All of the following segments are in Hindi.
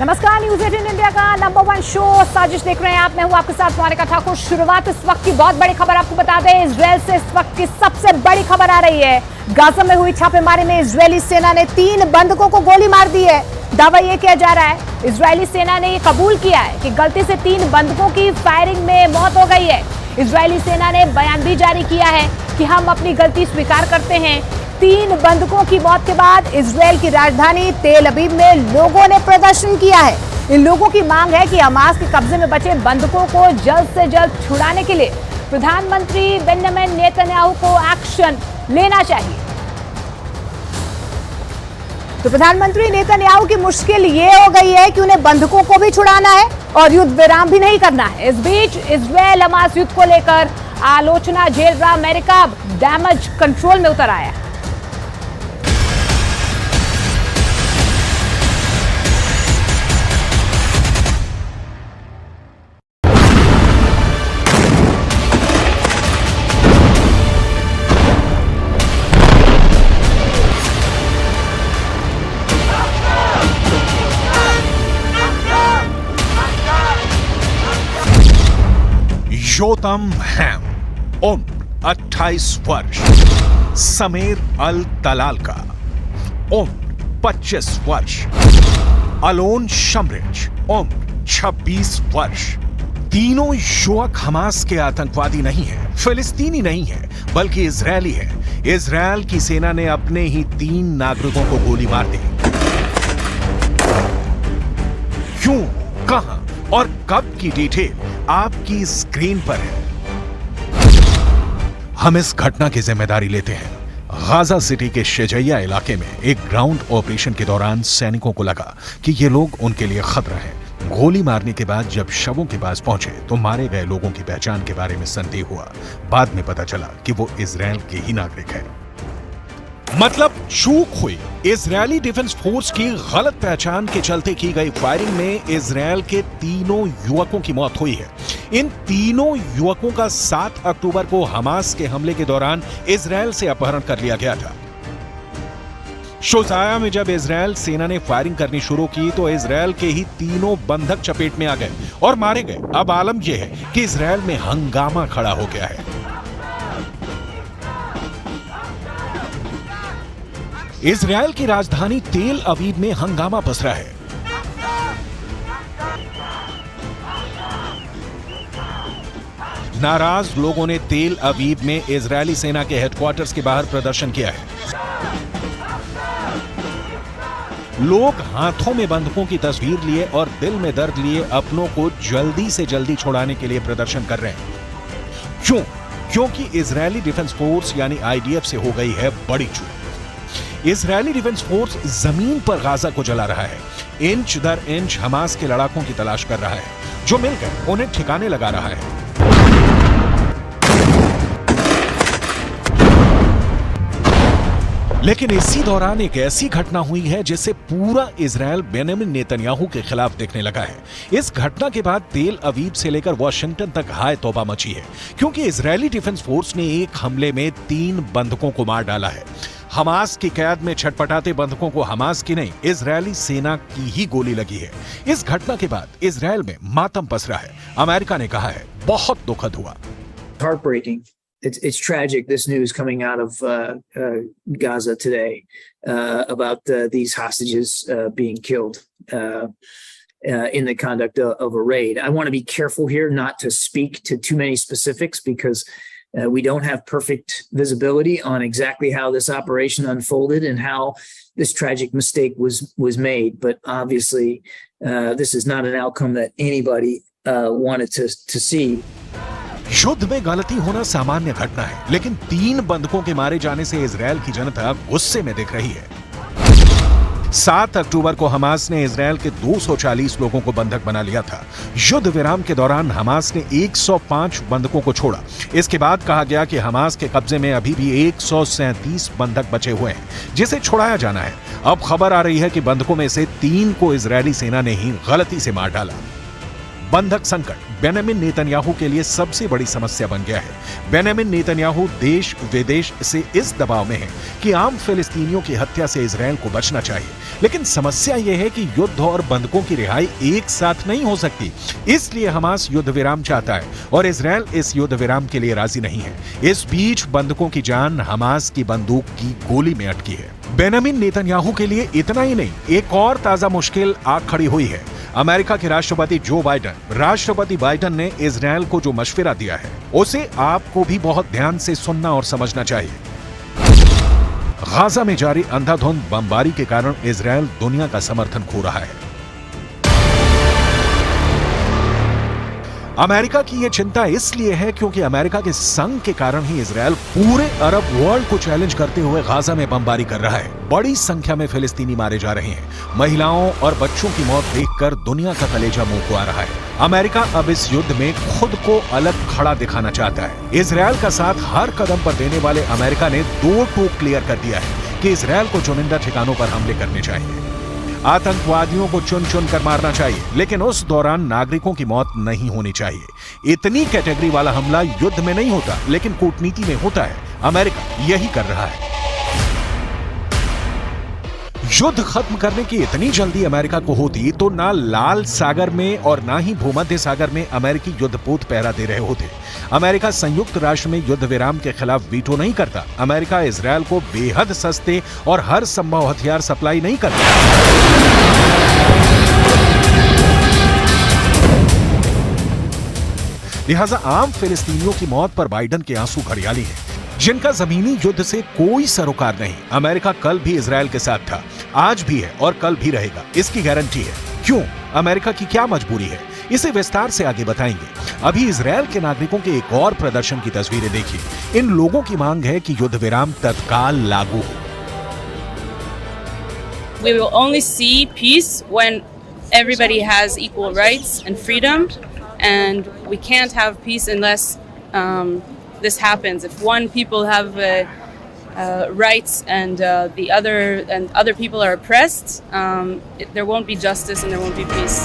नमस्कार, न्यूज 18 इंडिया का नंबर 1 शो साजिश देख रहे हैं आप। मैं हूं आपके साथ मोनिका ठाकुर। शुरुआत इस वक्त की बहुत बड़ी खबर आपको बता दें, इजरायल से इस वक्त की सबसे बड़ी खबर आ रही है। गाजा में हुई छापेमारी में इजरायली सेना ने 3 बंधकों को गोली मार दी है। दावा यह किया जा रहा है, इजरायली सेना ने यह कबूल किया है कि गलती से 3 बंधकों की फायरिंग में मौत हो गई है। इजरायली सेना ने बयान भी जारी किया है कि हम अपनी गलती स्वीकार करते हैं। 3 बंधकों की मौत के बाद इजरायल की राजधानी तेल अवीव में लोगों ने प्रदर्शन किया है। इन लोगों की मांग है कि हमास के कब्जे में बचे बंधकों को जल्द से जल्द छुड़ाने के लिए प्रधानमंत्री बेंजामिन नेतन्याहू को एक्शन लेना चाहिए। तो प्रधानमंत्री नेतन्याहू की मुश्किल ये हो गई है कि उन्हें बंधकों को भी छुड़ाना है और युद्ध विराम भी नहीं करना है। इस बीच इजरायल हमास युद्ध को लेकर आलोचना झेल रहा अमेरिका डैमेज कंट्रोल में उतर आया है। योतम हैम, उम्र 28 वर्ष। समीर अल तलाल का उम्र 25 वर्ष। अलोन शमरिच, उम्र 26 वर्ष। तीनों युवक हमास के आतंकवादी नहीं हैं, फिलिस्तीनी नहीं है, बल्कि इजरायली है। इजरायल की सेना ने अपने ही 3 नागरिकों को गोली मार दी। क्यों, कहां और कब की डिटेल आपकी स्क्रीन पर है। हम इस घटना की जिम्मेदारी लेते हैं। गाजा सिटी के शेजैया इलाके में एक ग्राउंड ऑपरेशन के दौरान सैनिकों को लगा कि ये लोग उनके लिए खतरा है। गोली मारने के बाद जब शवों के पास पहुंचे तो मारे गए लोगों की पहचान के बारे में संदेह हुआ। बाद में पता चला कि वो इजरायल के ही नागरिक है। मतलब चूक हुई। इजरायली डिफेंस फोर्स की गलत पहचान के चलते की गई फायरिंग में इजरायल के 3 युवकों की मौत हुई है। इन 3 युवकों का 7 अक्टूबर को हमास के हमले के दौरान इजरायल से अपहरण कर लिया गया था। शोजाया में जब इजरायल सेना ने फायरिंग करनी शुरू की तो इजरायल के ही 3 बंधक चपेट में आ गए और मारे गए। अब आलम यह है कि इजरायल में हंगामा खड़ा हो गया है। इजरायल की राजधानी तेल अवीव में हंगामा पसरा है। नाराज लोगों ने तेल अवीव में इजरायली सेना के हेडक्वार्टर्स के बाहर प्रदर्शन किया है। लोग हाथों में बंधकों की तस्वीर लिए और दिल में दर्द लिए अपनों को जल्दी से जल्दी छुड़ाने के लिए प्रदर्शन कर रहे हैं। क्यों? क्योंकि इजरायली डिफेंस फोर्स यानी आईडीएफ से हो गई है बड़ी चूक। इजरायली डिफेंस फोर्स जमीन पर गाजा को जला रहा है। इंच दर इंच हमास के लड़ाकों की तलाश कर रहा है। जो मिल गए उन्हें ठिकाने लगा रहा है। लेकिन इसी दौरान एक ऐसी घटना हुई है जिससे पूरा इजरायल बेंजामिन नेतन्याहू के खिलाफ देखने लगा है। इस घटना के बाद तेल अवीव से लेकर वॉशिंगटन तक हाय तौबा मची है, क्योंकि इजरायली डिफेंस फोर्स ने एक हमले में 3 बंधकों को मार डाला है। हमास की कैद में छटपटाते बंधकों को हमास की नहीं, इजरायली सेना की ही गोली लगी है। इस घटना के बाद इजरायल में मातम पसरा है। अमेरिका ने कहा है बहुत दुखद हुआ। Heartbreaking. It's tragic, this news coming out of Gaza today about these hostages being killed in the conduct of a raid. I want to be careful here not to speak to too many specifics because we don't have perfect visibility on exactly how this operation unfolded and how this tragic mistake was made. But obviously, this is not an outcome that anybody wanted to see. युद्ध में गलती होना सामान्य घटना है, लेकिन 3 बंधकों के मारे जाने से इजरायल की जनता गुस्से में दिख रही है। 7 अक्टूबर को हमास ने इजरायल के 240 लोगों को बंधक बना लिया था। युद्ध विराम के दौरान हमास ने 105 बंधकों को छोड़ा। इसके बाद कहा गया कि हमास के कब्जे में अभी भी 137 बंधक बचे हुए हैं, जिसे छुड़ाया जाना है। अब खबर आ रही है कि बंधकों में से 3 को इजरायली सेना ने ही गलती से मार डाला। बंधक संकट बेंजामिन नेतन्याहू के लिए सबसे बड़ी समस्या बन गया है। बेंजामिन नेतन्याहू देश विदेश से इस दबाव में है कि आम फिलिस्तीनियों की हत्या से इजरायल को बचना चाहिए, लेकिन समस्या यह है कि युद्ध और बंधकों की रिहाई एक साथ नहीं हो सकती। इसलिए हमास युद्ध विराम चाहता है और इजरायल इस युद्ध विराम के लिए राजी नहीं है। इस बीच बंधकों की जान हमास की बंदूक की गोली में अटकी है। बेंजामिन नेतन्याहू के लिए इतना ही नहीं, एक और ताजा मुश्किल आ खड़ी हुई है। अमेरिका के राष्ट्रपति बाइडेन ने इजरायल को जो मशवरा दिया है उसे आपको भी बहुत ध्यान से सुनना और समझना चाहिए। गाजा में जारी अंधाधुंध बमबारी के कारण इजरायल दुनिया का समर्थन खो रहा है। अमेरिका की यह चिंता इसलिए है क्योंकि अमेरिका के संग के कारण ही इजरायल पूरे अरब वर्ल्ड को चैलेंज करते हुए गाजा में बमबारी कर रहा है। बड़ी संख्या में फिलिस्तीनी मारे जा रहे हैं। महिलाओं और बच्चों की मौत देखकर दुनिया का कलेजा मुंह को आ रहा है। अमेरिका अब इस युद्ध में खुद को अलग खड़ा दिखाना चाहता है। इजरायल का साथ हर कदम पर देने वाले अमेरिका ने दो टूक क्लियर कर दिया है कि इजरायल को चुनिंदा ठिकानों पर हमले करने चाहिए, आतंकवादियों को चुन चुन कर मारना चाहिए, लेकिन उस दौरान नागरिकों की मौत नहीं होनी चाहिए। इतनी कैटेगरी वाला हमला युद्ध में नहीं होता, लेकिन कूटनीति में होता है। अमेरिका यही कर रहा है। युद्ध खत्म करने की इतनी जल्दी अमेरिका को होती तो ना लाल सागर में और ना ही भूमध्य सागर में अमेरिकी युद्धपोत पहरा दे रहे होते। अमेरिका संयुक्त राष्ट्र में युद्ध विराम के खिलाफ वीटो नहीं करता। अमेरिका इजरायल को बेहद सस्ते और हर संभव हथियार सप्लाई नहीं करता। लिहाजा आम फिलिस्तीनियों की मौत पर बाइडेन के आंसू घड़ियाली हैं, जिनका जमीनी युद्ध से कोई सरोकार नहीं। अमेरिका कल भी इजरायल के साथ था, आज भी है और कल भी रहेगा, इसकी गारंटी है। क्यों? अमेरिका की क्या मजबूरी है? इसे विस्तार से आगे बताएंगे। अभी इजरायल के नागरिकों के एक और प्रदर्शन की तस्वीरें देखिए। इन लोगों की मांग है कि युद्ध विराम तत्काल लागू हो। We will only see peace when everybody has equal rights and freedom, and we can't have peace unless this happens. If one people have rights and the other people are oppressed, there won't be justice and there won't be peace.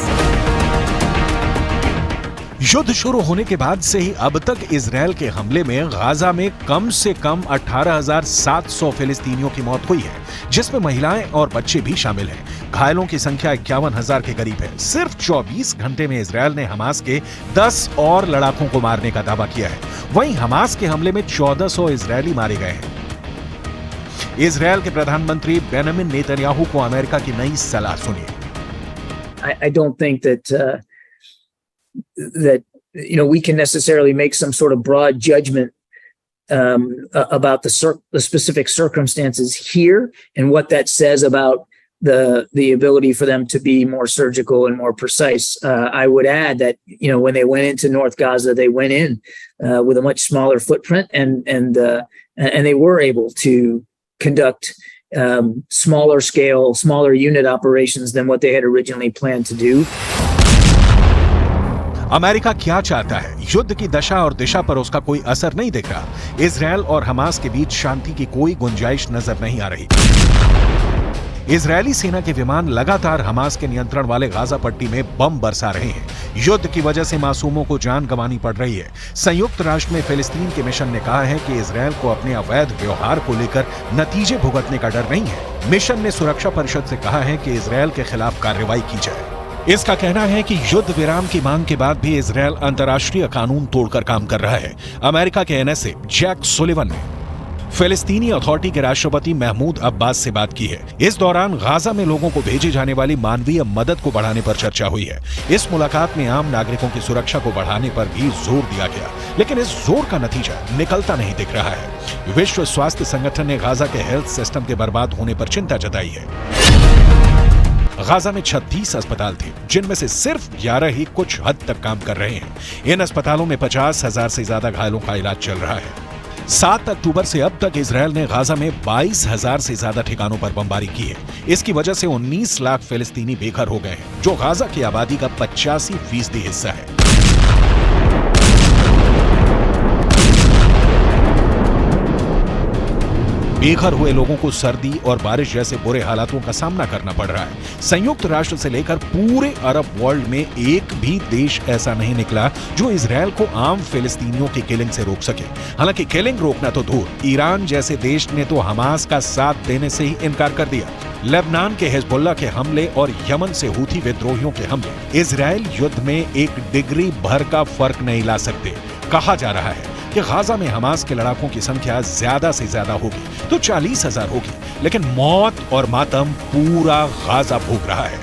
युद्ध शुरू होने के बाद से ही अब तक इजरायल के हमले में गाजा में कम से कम 18,700 फिलिस्तीनियों की मौत हुई है, जिसमें महिलाएं और बच्चे भी शामिल हैं। घायलों की संख्या 51,000 के करीब है। सिर्फ 24 घंटे में इजरायल ने हमास के 10 और लड़ाकों को मारने का दावा किया है। वहीं हमास के हमले में 1400 इजरायली मारे गए हैं। इजरायल के प्रधानमंत्री बेंजामिन नेतन्याहू को अमेरिका की नई सलाह सुनिए। I don't think that we can necessarily make some sort of broad judgment about the specific circumstances here and what that says about the ability for them to be more surgical and more precise. I would add that when they went into North Gaza, they went in with a much smaller footprint, and they were able to conduct smaller scale, smaller unit operations than what they had originally planned to do. America क्या चाहता है? युद्ध की दशा और दिशा पर उसका कोई असर नहीं दिख रहा। इजरायल और हमास के बीच शांति की कोई गुंजाइश नजर नहीं आ रही। इजरायली सेना के विमान लगातार हमास के नियंत्रण वाले गाजा पट्टी में बम बरसा रहे हैं। युद्ध की वजह से मासूमों को जान गंवानी पड़ रही है। संयुक्त राष्ट्र में फिलिस्तीन के मिशन ने कहा है कि इजरायल को अपने अवैध व्यवहार को लेकर नतीजे भुगतने का डर नहीं है। मिशन ने सुरक्षा परिषद से कहा है कि इजरायल के खिलाफ कार्रवाई की जाए। इसका कहना है कि युद्ध विराम की मांग के बाद भी इजरायल अंतर्राष्ट्रीय कानून तोड़कर काम कर रहा है। अमेरिका के एनएसए जैक सुलिवन ने फिलिस्तीनी अथॉरिटी के राष्ट्रपति महमूद अब्बास से बात की है। इस दौरान गाजा में लोगों को भेजी जाने वाली मानवीय मदद को बढ़ाने पर चर्चा हुई है। इस मुलाकात में आम नागरिकों की सुरक्षा को बढ़ाने पर भी जोर दिया गया, लेकिन इस जोर का नतीजा निकलता नहीं दिख रहा है। विश्व स्वास्थ्य संगठन ने गाजा के हेल्थ सिस्टम के बर्बाद होने पर चिंता जताई है। गाजा में 36 अस्पताल थे, जिनमें से सिर्फ 11 ही कुछ हद तक काम कर रहे हैं। इन अस्पतालों में 50,000 से ज्यादा घायलों का इलाज चल रहा है। 7 अक्टूबर से अब तक इजरायल ने गाजा में 22,000 से ज्यादा ठिकानों पर बमबारी की है। इसकी वजह से 19 लाख फिलिस्तीनी बेघर हो गए हैं, जो गाजा की आबादी का 85% हिस्सा है। बेघर हुए लोगों को सर्दी और बारिश जैसे बुरे हालातों का सामना करना पड़ रहा है। संयुक्त राष्ट्र से लेकर पूरे अरब वर्ल्ड में एक भी देश ऐसा नहीं निकला जो इजरायल को आम फिलिस्तीनियों की किलिंग से रोक सके। हालांकि किलिंग रोकना तो दूर, ईरान जैसे देश ने तो हमास का साथ देने से ही इनकार कर दिया। लेबनान के हिजबुल्लाह के हमले और यमन से हूथी विद्रोहियों के हमले इजरायल युद्ध में एक डिग्री भर का फर्क नहीं ला सकते। कहा जा रहा है कि गाजा में हमास के लड़ाकों की संख्या ज्यादा से ज्यादा होगी तो 40,000 होगी, लेकिन मौत और मातम पूरा गाजा भोग रहा है।